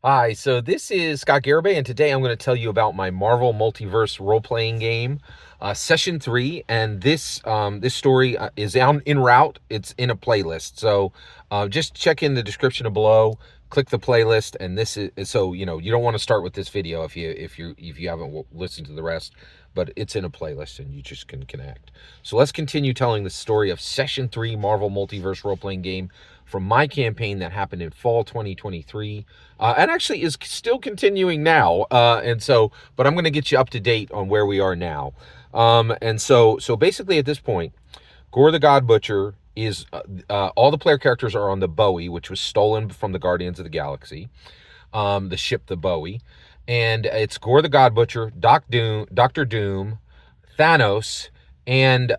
Hi, so this is Scott Garibay, and today I'm going to tell you about my Marvel Multiverse role-playing game, Session 3, and this story is en route. It's in a playlist, so just check in the description below, click the playlist, and this is so you don't want to start with this video if you haven't listened to the rest, but it's in a playlist and you just can connect. So let's continue telling the story of Session 3 Marvel Multiverse role-playing game from my campaign that happened in fall 2023, and actually is still continuing now. But I'm going to get you up to date on where we are now. So basically at this point, Gore the God Butcher is all the player characters are on the Bowie, which was stolen from the Guardians of the Galaxy, the ship the Bowie, and it's Gore the God Butcher, Doctor Doom, Thanos, and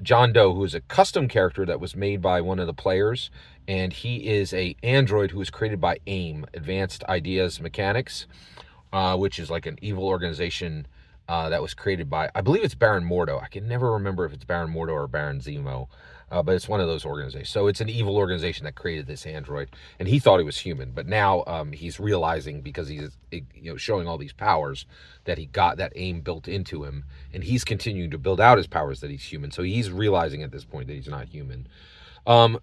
John Doe, who is a custom character that was made by one of the players, and he is a android who was created by AIM, Advanced Ideas Mechanics, which is like an evil organization that was created by, I believe it's Baron Mordo. I can never remember if it's Baron Mordo or Baron Zemo, but it's one of those organizations. So it's an evil organization that created this android, and he thought he was human, but now he's realizing, because he's showing all these powers, that he got that AIM built into him, and he's continuing to build out his powers, that he's human. So he's realizing at this point that he's not human. And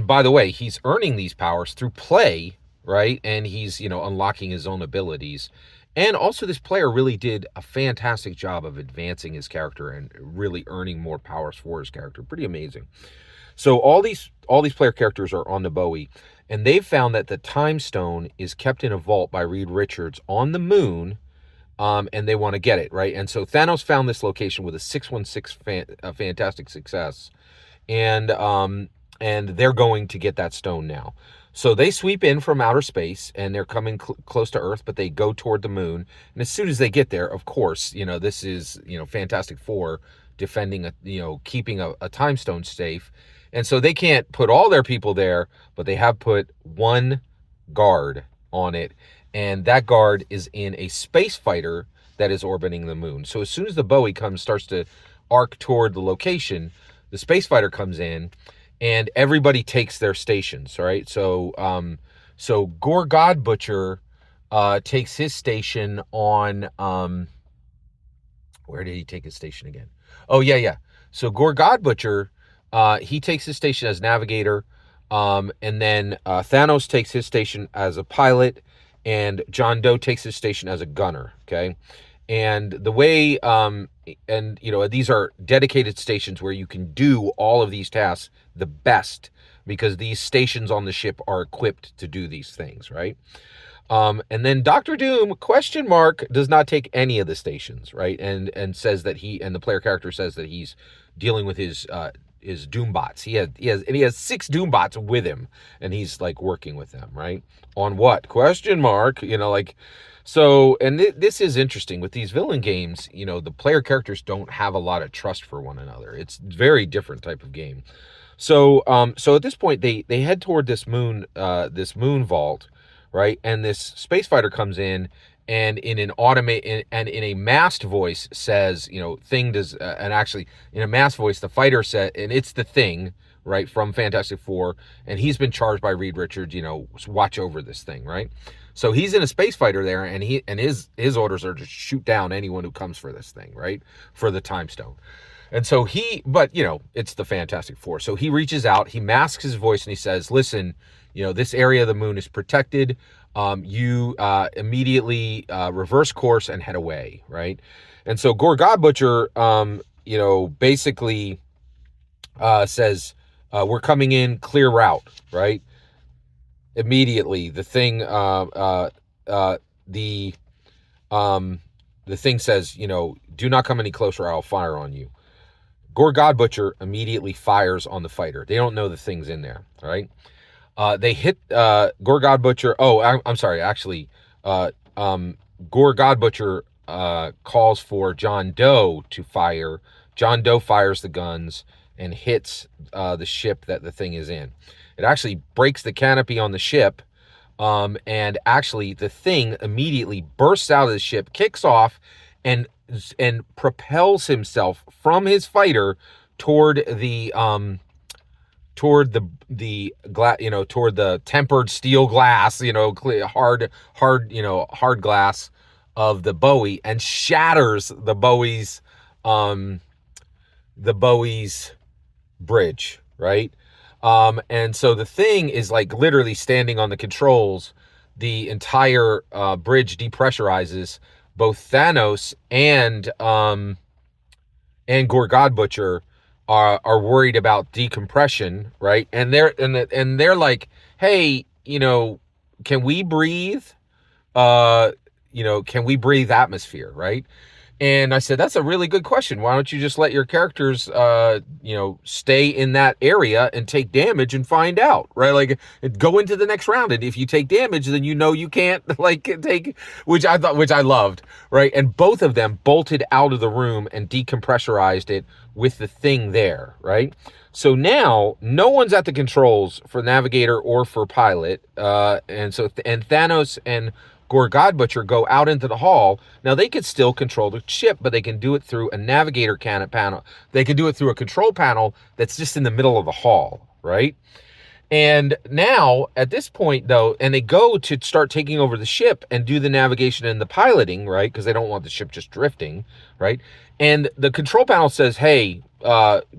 by the way, he's earning these powers through play, right? And he's, unlocking his own abilities. And also this player really did a fantastic job of advancing his character and really earning more powers for his character. Pretty amazing. So all these player characters are on the Bowie, and they've found that the Time Stone is kept in a vault by Reed Richards on the moon, and they want to get it, right? And so Thanos found this location with a 616 fantastic success, and they're going to get that stone now. So they sweep in from outer space, and they're coming close to Earth, but they go toward the moon. And as soon as they get there, of course, this is, Fantastic Four defending, keeping a time stone safe. And so they can't put all their people there, but they have put one guard on it. And that guard is in a space fighter that is orbiting the moon. So as soon as the Bowie starts to arc toward the location, the space fighter comes in, and everybody takes their stations, right? So Gore God Butcher takes his station on, where did he take his station again? Oh, yeah. So Gore God Butcher, he takes his station as navigator, and then Thanos takes his station as a pilot, and John Doe takes his station as a gunner, okay? And the way, these are dedicated stations where you can do all of these tasks the best, because these stations on the ship are equipped to do these things, right? And then Doctor Doom, question mark, does not take any of the stations, right? And says that the player character says that he's dealing with his Doombots. He has 6 Doombots with him, and he's like working with them, right? On what? Question mark, So, and this is interesting with these villain games. The player characters don't have a lot of trust for one another. It's a very different type of game. So at this point, they head toward this moon vault, right? And this space fighter comes in, and in a masked voice says, Thing does, and actually in a masked voice, the fighter said, and it's the Thing, right, from Fantastic Four, and he's been charged by Reed Richards, watch over this thing, right? So he's in a space fighter there, and his orders are to shoot down anyone who comes for this thing, right, for the Time Stone. And so it's the Fantastic Four. So he reaches out, he masks his voice, and he says, listen, this area of the moon is protected. You immediately reverse course and head away, right? And so Gore God Butcher, basically says, we're coming in, clear route, right? Immediately, the Thing, the Thing says, do not come any closer, I'll fire on you. Gore God Butcher immediately fires on the fighter. They don't know the Thing's in there, right? They hit Gore God Butcher. Oh, I'm sorry. Actually, Gore God Butcher calls for John Doe to fire. John Doe fires the guns and hits the ship that the Thing is in. It actually breaks the canopy on the ship, and actually the Thing immediately bursts out of the ship, kicks off, and propels himself from his fighter toward the toward the glass, toward the tempered steel glass, hard glass of the Bowie, and shatters um the Bowie's bridge, right? And so the thing is like literally standing on the controls. The entire bridge depressurizes. Both Thanos and Gore God Butcher are worried about decompression, right? And they're like, hey, can we breathe? Can we breathe atmosphere, right? And I said, that's a really good question. Why don't you just let your characters, stay in that area and take damage and find out, right? Like, go into the next round. And if you take damage, then you can't, take, which I loved, right? And both of them bolted out of the room and decompressurized it with the thing there, right? So now no one's at the controls for navigator or for pilot. And Thanos and Gore God Butcher go out into the hall. Now they could still control the ship, but they can do it through a navigator panel. They can do it through a control panel that's just in the middle of the hall, right? And now at this point though, and they go to start taking over the ship and do the navigation and the piloting, right? Because they don't want the ship just drifting, right? And the control panel says, hey,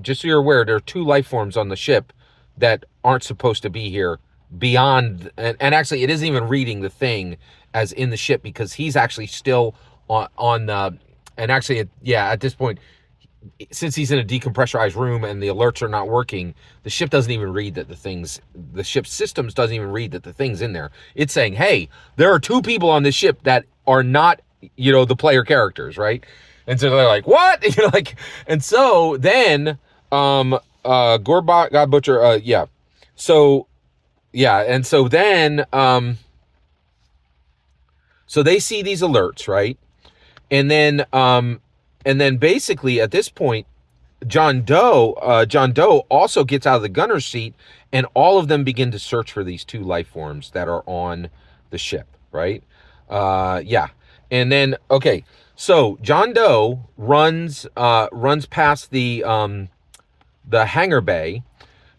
just so you're aware, there are 2 life forms on the ship that aren't supposed to be here beyond, and actually it isn't even reading the thing as in the ship, because he's actually still on and actually at this point, since he's in a decompressurized room and the alerts are not working, the ship doesn't even read that the ship's systems doesn't even read that the thing's in there. It's saying, hey, there are 2 people on this ship that are not, the player characters, right? And so they're like, what? And so then Gore God Butcher, so yeah, and so then so they see these alerts, right? And then basically at this point, John Doe also gets out of the gunner's seat, and all of them begin to search for these 2 life forms that are on the ship, right? And then so John Doe runs past the hangar bay.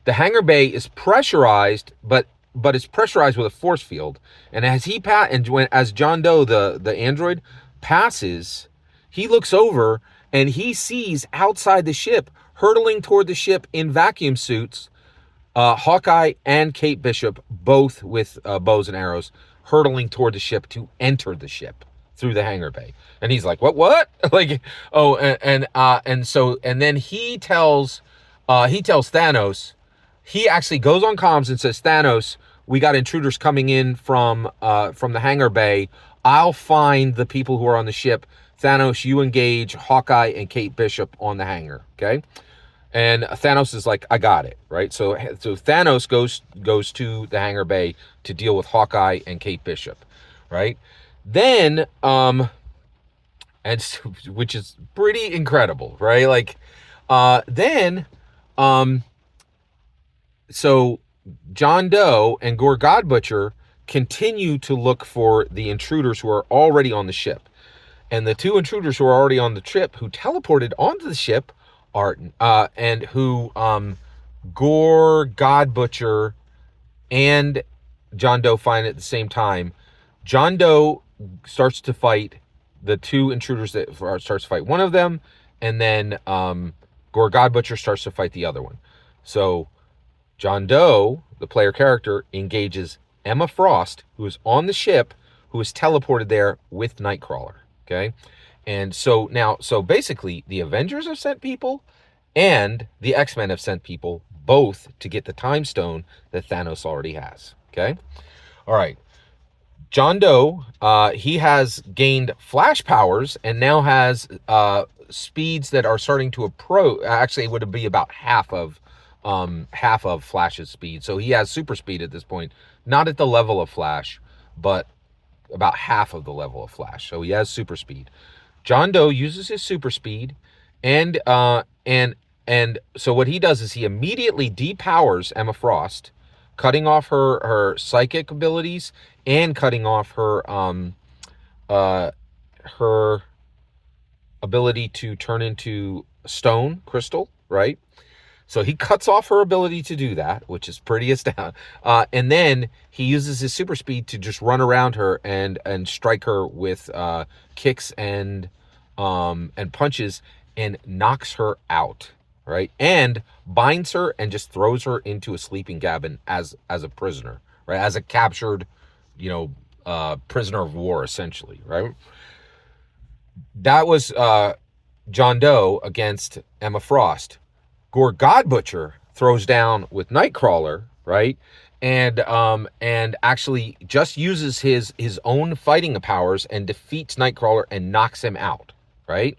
The hangar bay is pressurized, but it's pressurized with a force field. And as John Doe, the android, passes, he looks over and he sees outside the ship, hurtling toward the ship in vacuum suits, Hawkeye and Kate Bishop, both with bows and arrows, hurtling toward the ship to enter the ship through the hangar bay. And he's like, what? And then he tells Thanos. He actually goes on comms and says, Thanos, we got intruders coming in from the hangar bay. I'll find the people who are on the ship. Thanos, you engage Hawkeye and Kate Bishop on the hangar, okay? And Thanos is like, I got it, right? So Thanos goes to the hangar bay to deal with Hawkeye and Kate Bishop, right? Then, which is pretty incredible, right? So John Doe and Gore God Butcher continue to look for the intruders who are already on the ship. And the 2 intruders who are already on the ship, who teleported onto the ship, are and who Gore God Butcher and John Doe find at the same time. John Doe starts to fight the 2 intruders starts to fight one of them, and then Gore God Butcher starts to fight the other one. So John Doe, the player character, engages Emma Frost, who is on the ship, who is teleported there with Nightcrawler. Okay. And so basically the Avengers have sent people and the X-Men have sent people, both to get the time stone that Thanos already has. Okay. All right. John Doe, he has gained flash powers and now has speeds that are starting to approach. Actually, it would be about half of Flash's speed. So he has super speed at this point, not at the level of Flash, but about half of the level of Flash. So he has super speed. John Doe uses his super speed, and so what he does is he immediately depowers Emma Frost, cutting off her psychic abilities and cutting off her ability to turn into stone crystal, right? So he cuts off her ability to do that, which is pretty astounding. And then he uses his super speed to just run around her and strike her with kicks and punches and knocks her out, right? And binds her and just throws her into a sleeping cabin as a prisoner, right? As a captured, prisoner of war, essentially, right? That was John Doe against Emma Frost. Gore Godbutcher throws down with Nightcrawler, right? And actually just uses his own fighting powers and defeats Nightcrawler and knocks him out, right?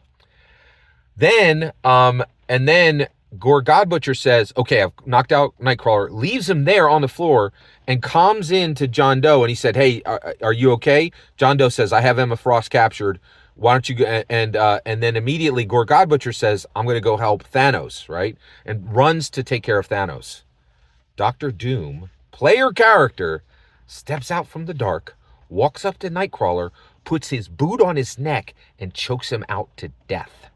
Then Gore Godbutcher says, okay, I've knocked out Nightcrawler, leaves him there on the floor and calms in to John Doe. And he said, hey, are you okay? John Doe says, I have Emma Frost captured. Why don't you go? And then immediately Gore Godbutcher says, I'm going to go help Thanos, right? And runs to take care of Thanos. Dr. Doom, player character, steps out from the dark, walks up to Nightcrawler, puts his boot on his neck, and chokes him out to death.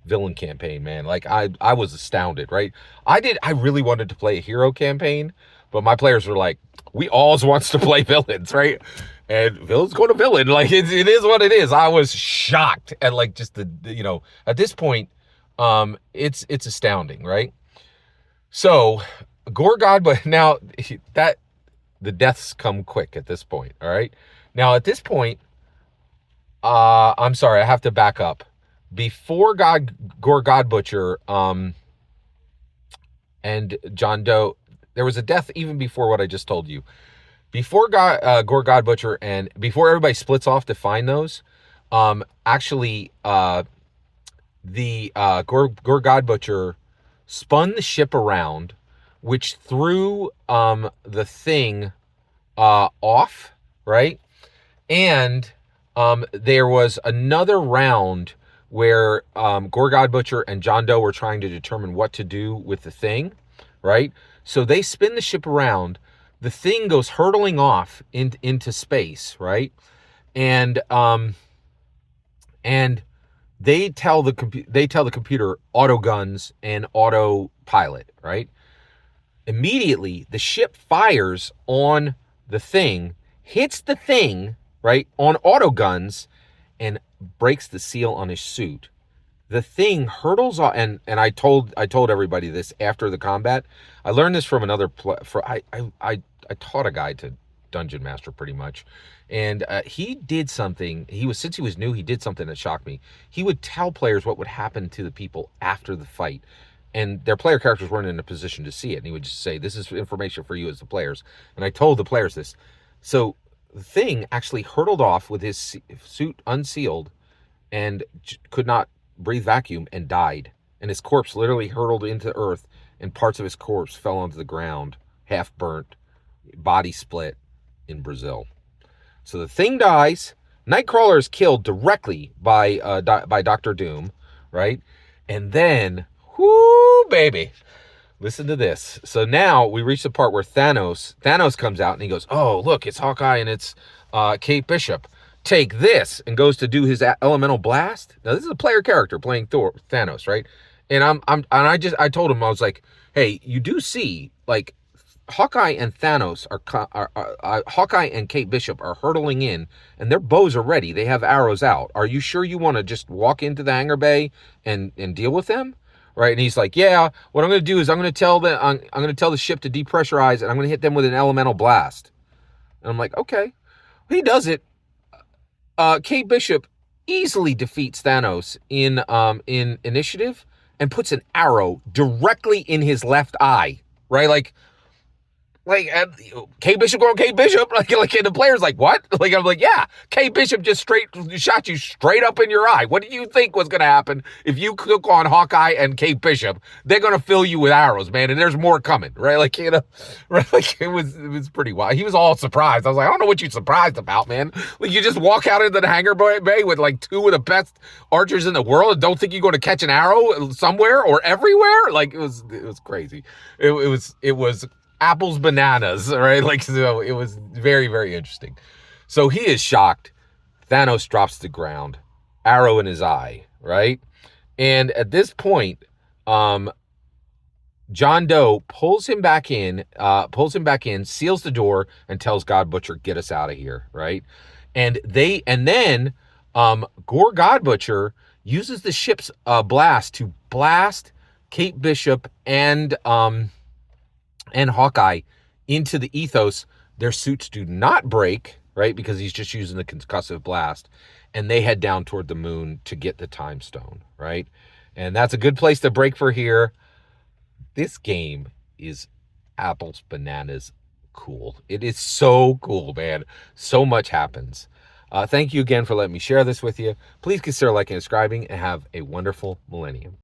Villain campaign, man. Like, I was astounded, right? I really wanted to play a hero campaign, but my players were like, we always wants to play villains, right? And villains go to villain. Like, it is what it is. I was shocked at, like, just the at this point, it's astounding, right? So, Gore God, but now that the deaths come quick at this point, all right? Now, at this point, I'm sorry, I have to back up. Before Gore Godbutcher and John Doe, there was a death even before what I just told you. Before Gore Godbutcher and before everybody splits off to find those, actually, the Gore Godbutcher spun the ship around, which threw the thing off, right? And there was another round where Gore Godbutcher and John Doe were trying to determine what to do with the thing, right? So they spin the ship around. The thing goes hurtling off into space, right? And they tell the computer auto guns and autopilot, right? Immediately, the ship fires on the thing, hits the thing, right, on auto guns, and breaks the seal on his suit. The thing hurtles off, and I told everybody this after the combat. I learned this from another I taught a guy to Dungeon Master pretty much, and he did something. Since he was new, he did something that shocked me. He would tell players what would happen to the people after the fight, and their player characters weren't in a position to see it. And he would just say, "This is information for you as the players." And I told the players this. So the thing actually hurtled off with his suit unsealed and could not breathe vacuum and died. And his corpse literally hurtled into earth, and parts of his corpse fell onto the ground, half burnt, body split in Brazil. So the thing dies. Nightcrawler is killed directly by Dr. Doom, right? And then, whoo, baby, listen to this. So now we reach the part where Thanos comes out and he goes, oh, look, it's Hawkeye and it's Kate Bishop. Take this, and goes to do his elemental blast. Now this is a player character playing Thanos, right? And I told him, I was like, hey, you do see, like, Hawkeye and Thanos are Hawkeye and Kate Bishop are hurtling in, and their bows are ready. They have arrows out. Are you sure you want to just walk into the hangar bay and deal with them? Right? And he's like, yeah. What I'm going to do is I'm going to tell the ship to depressurize, and I'm going to hit them with an elemental blast. And I'm like, okay. He does it. Kate Bishop easily defeats Thanos in initiative and puts an arrow directly in his left eye, right? Like Kate Bishop going Kate Bishop, like and the player's like, what? Like, I'm like, yeah, Kate Bishop just shot you straight up in your eye. What did you think was gonna happen if you click on Hawkeye and Kate Bishop? They're gonna fill you with arrows, man, and there's more coming, right? Like, right? Like, it was pretty wild. He was all surprised. I was like, I don't know what you're surprised about, man. Like, you just walk out into the hangar bay with like two of the best archers in the world and don't think you're gonna catch an arrow somewhere or everywhere? Like, it was crazy. It was apples, bananas, right? Like, so it was very, very interesting. So he is shocked. Thanos drops to the ground, arrow in his eye, right? And at this point, John Doe pulls him back in, seals the door, and tells God Butcher, "Get us out of here!" Right? And then Gore God Butcher uses the ship's blast to blast Kate Bishop and Hawkeye into the ethos. Their suits do not break, right? Because he's just using the concussive blast, and they head down toward the moon to get the time stone, right? And that's a good place to break for here. This game is apples, bananas, cool. It is so cool, man. So much happens. Thank you again for letting me share this with you. Please consider liking and subscribing, and have a wonderful millennium.